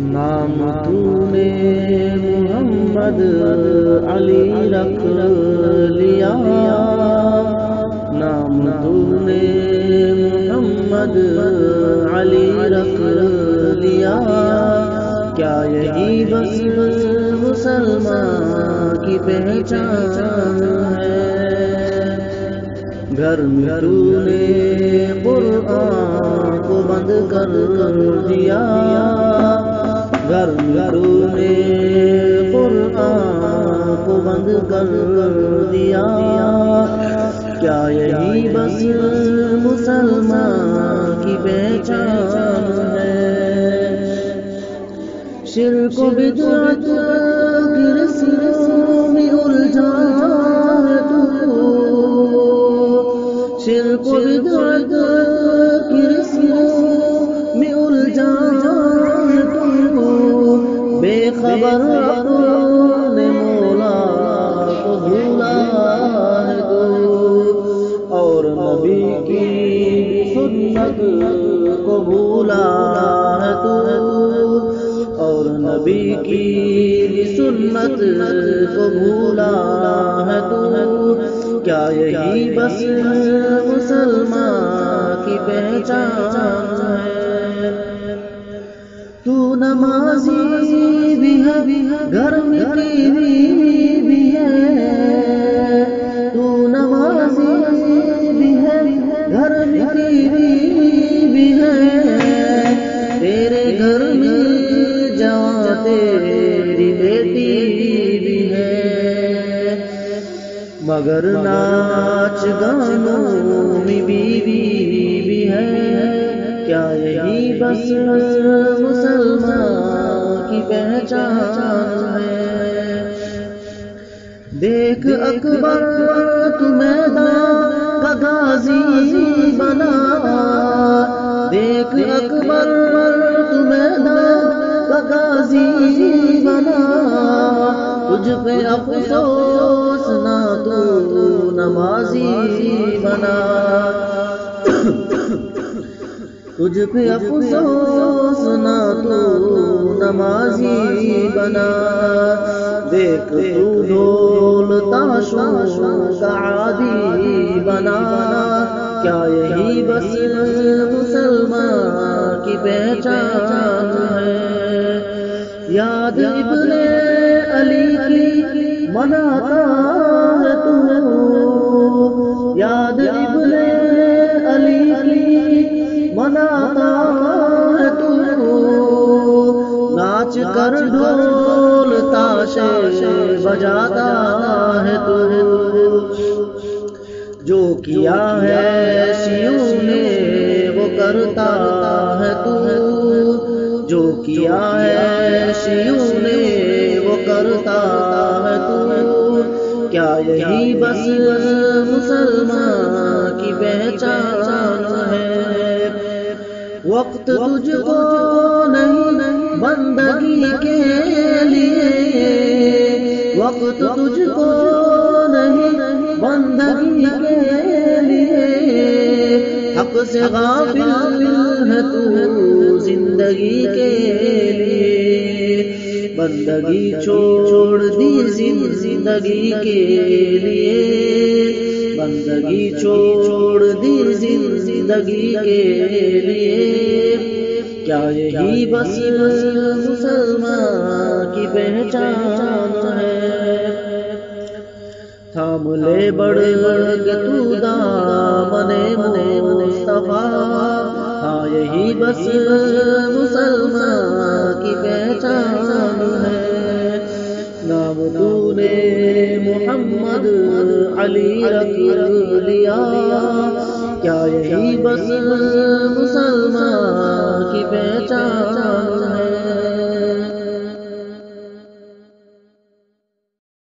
نام تو نے محمد علی رکھ لیا، نام تو نے محمد علی رکھ لیا، کیا یہی بس مسلمان کی پہچان ہے؟ گھر میں تو نے قرآن کو بند کر دیا، گھر میں تو نے قرآن کو بند کر دیا، کیا یہی بس مسلمان کی پہچان ہے؟ شرک و بدعت کی رسیوں میں الجھا ہے تو، شرک و بدعت کی رسیوں میں الجھا ہے تو، بے خبر اپنے مولا کو بھولا ہے تو، اور نبی کی سنت کو بھولا ہے تو، اور نبی کی سنت کو بھولا ہے تو، کیا یہی بس مسلمان کی پہچان ہے؟ تو نمازی بھی ہے، گھر میں ٹیوی بھی ہے، تو نمازی بھی ہے، گھر میں ٹیوی بھی ہے، تیرے گھر میں جوان تیری بیٹی بھی ہے، مگر ناچ گانوں میں بیوی بھی ہے، کیا یہی بس مسلمان کی پہچان ہے؟ دیکھ اکبر تو میدان کا غازی بنا، دیکھ اکبر تو میدان کا غازی بنا، تجھ پہ افسوس نہ تو نمازی بنا، تجھ پہ افسوس نہ تو نمازی بنا، دیکھ تو ڈھول تاشوں کا عادی بنا، کیا یہی بس مسلمان کی پہچان ہے؟ یاد ابن علی کی مناتا ہے تو، یاد ابن علی کی مناتا ہے تو، ناچ کر ڈھول تاشے بجاتا ہے تو، جو کیا ہے شیعوں نے وہ کرتا ہے تو، جو کیا ہے شیعوں نے وہ کرتا ہے تو، کیا یہی بس مسلمان کی پہچان ہے؟ وقت تجھ کو نہیں بندگی کے لیے، وقت تجھ کو نہیں بندگی کے لیے، حق سے غافل ہے تو زندگی کے لیے، بندگی چھوڑ دی زندگی کے لیے، بندگی چھوڑ دی زندگی کے لیے، کیا یہی بس مسلمان کی پہچان ہے؟ تھام لے بڑھ کے تو دامن مصطفیٰ، ہاں یہی بس مسلمان کی پہچان ہے، نام تو نے محمد علی رکھ لیا، کیا یہی بس مسلمان کی پہچان ہے؟